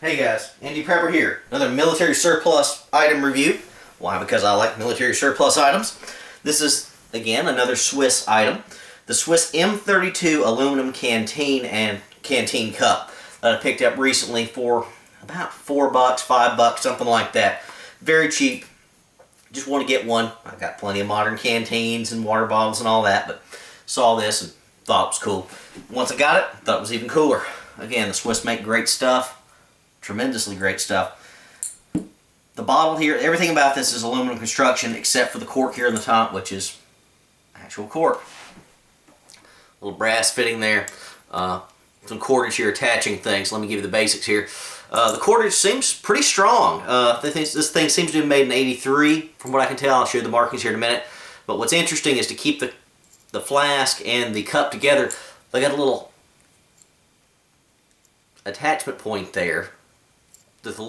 Hey guys, Andy Prepper here. Another military surplus item review. Why? Because I like military surplus items. This is, again, another Swiss item. The Swiss M32 aluminum canteen and canteen cup that I picked up recently for about $4, $5, something like that. Very cheap. Just want to get one. I got plenty of modern canteens and water bottles and all that, but saw this and thought it was cool. Once I got it, thought it was even cooler. Again, the Swiss make great stuff. Tremendously great stuff. The bottle here, everything about this is aluminum construction except for the cork here on the top, which is actual cork. Little brass fitting there. Some cordage here attaching things. Let me give you the basics here. The cordage seems pretty strong. This thing seems to be made in '83, from what I can tell. I'll show you the markings here in a minute. But what's interesting is to keep the flask and the cup together, they got a little attachment point there that the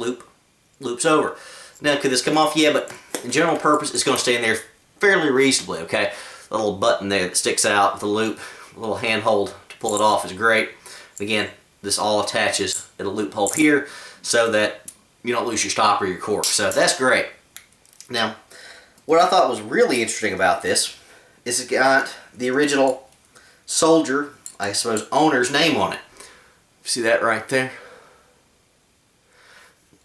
loops over. Now, could this come off? Yeah, but in general purpose, it's going to stay in there fairly reasonably, okay? The little button there that sticks out with the loop, a little handhold to pull it off is great. Again, this all attaches at a loophole here so that you don't lose your stopper or your cork. So that's great. Now, what I thought was really interesting about this is it got the original soldier, I suppose, owner's name on it. See that right there?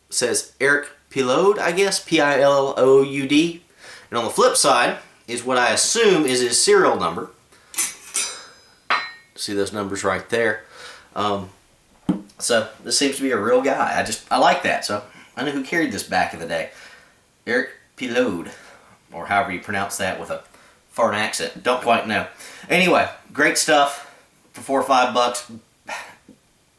It says Eric Piloud, I guess, P-I-L-L-O-U-D. And on the flip side is what I assume is his serial number. See those numbers right there. So this seems to be a real guy. I like that. So I know who carried this back in the day. Eric Piloud, or however you pronounce that with a foreign accent. Don't quite know. Anyway, great stuff for $4 or $5.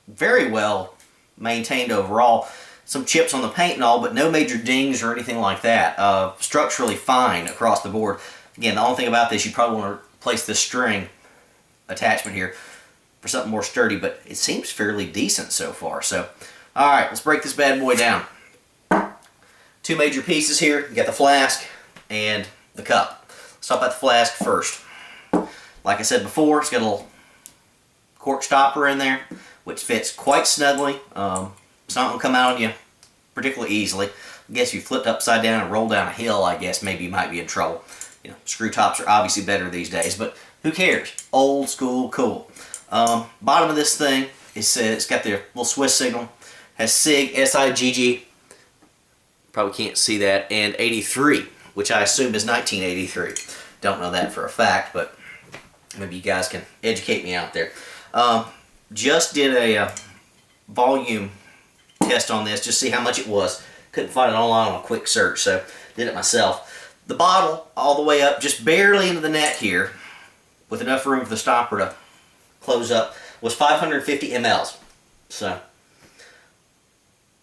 Very well maintained overall. Some chips on the paint and all, but no major dings or anything like that. Structurally fine across the board. Again, the only thing about this, you probably want to replace this string attachment here for something more sturdy, but it seems fairly decent so far. So, alright, let's break this bad boy down. Two major pieces here. You got the flask and the cup. Let's talk about the flask first. Like I said before, it's got a little cork stopper in there, which fits quite snugly. It's not going to come out on you particularly easily. I guess if you flipped upside down and rolled down a hill, I guess maybe you might be in trouble. You know, screw tops are obviously better these days, but who cares? Old school, cool. Bottom of this thing, it's got the little Swiss signal. Has SIG, S-I-G-G. Probably can't see that. And 83, which I assume is 1983. Don't know that for a fact, but maybe you guys can educate me out there. Just did a volume test on this, just see how much it was. Couldn't find it online on a quick search, so did it myself. The bottle, all the way up, just barely into the neck here, with enough room for the stopper to close up, was 550 mLs. So, a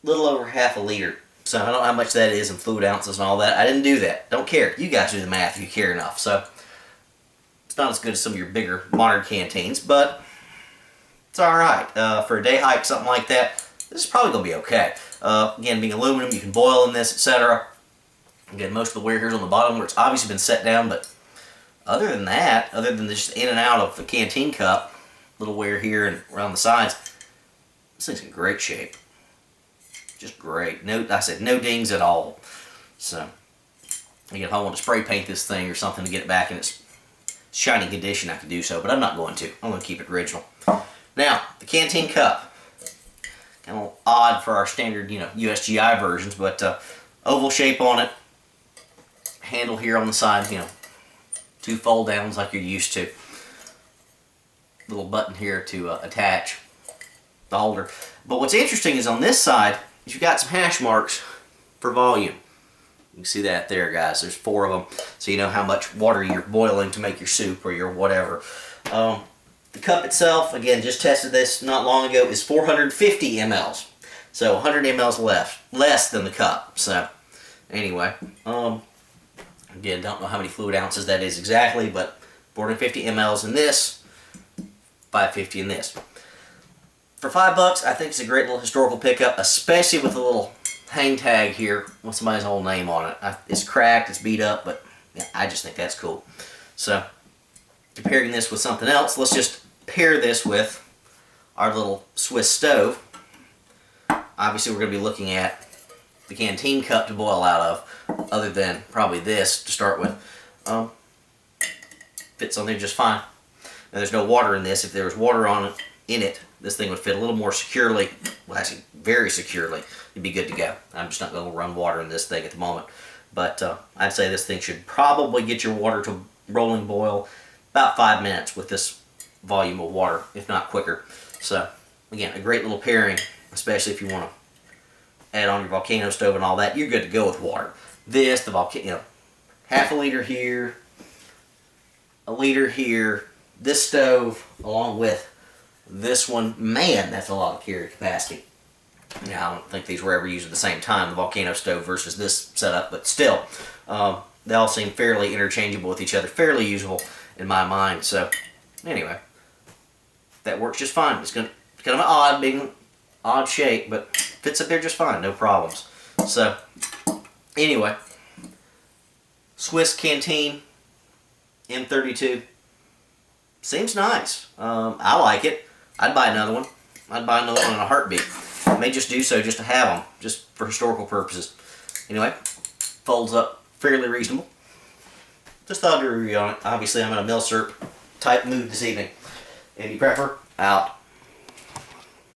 little over half a liter. So, I don't know how much that is in fluid ounces and all that. I didn't do that. Don't care. You guys do the math if you care enough. So, it's not as good as some of your bigger modern canteens, but it's alright. For a day hike, something like that, this is probably going to be okay. Again, being aluminum, you can boil in this, etc. Again, most of the wear here is on the bottom where it's obviously been set down, but other than that, other than just in and out of the canteen cup, little wear here and around the sides, this thing's in great shape. Just great. No, I said no dings at all. So, again, if I want to spray paint this thing or something to get it back in its shiny condition, I could do so, but I'm not going to. I'm going to keep it original. Now, the canteen cup. Kind of a little odd for our standard, USGI versions, but oval shape on it. Handle here on the side, two fold downs like you're used to. Little button here to attach the holder. But what's interesting is on this side, you've got some hash marks for volume. You can see that there, guys. There's 4 of them, so you know how much water you're boiling to make your soup or your whatever. The cup itself, again, just tested this not long ago, is 450 mLs. So 100 mLs less than the cup. So anyway, again, don't know how many fluid ounces that is exactly, but 450 mLs in this, 550 in this. For $5, I think it's a great little historical pickup, especially with a little hang tag here with somebody's old name on it. It's cracked, it's beat up, but yeah, I just think that's cool. So, comparing this with something else, let's just pair this with our little Swiss stove. obviously we're going to be looking at the canteen cup to boil out of, other than probably this to start with. Fits on there just fine. Now there's no water in this. If there was water in it, this thing would fit a little more securely, well actually very securely. It'd be good to go. I'm just not going to run water in this thing at the moment. But I'd say this thing should probably get your water to rolling boil about 5 minutes with this volume of water, if not quicker. So again, a great little pairing, especially if you want to add on your volcano stove and all that. You're good to go with water. This, the volcano, half a liter here, a liter here. This stove, along with this one, man, that's a lot of carry capacity. Now, I don't think these were ever used at the same time, the volcano stove versus this setup, but still, they all seem fairly interchangeable with each other, fairly usable in my mind. So, anyway, that works just fine. It's kind of an odd shape, but fits up there just fine, no problems. So, anyway, Swiss Canteen M32 seems nice. I like it. I'd buy another one. I'd buy another one in a heartbeat. I may just do so just to have them, just for historical purposes. Anyway, folds up fairly reasonable. Just thought I'd do a review on it. Obviously, I'm in a milsurp type mood this evening. Any prepper? Out.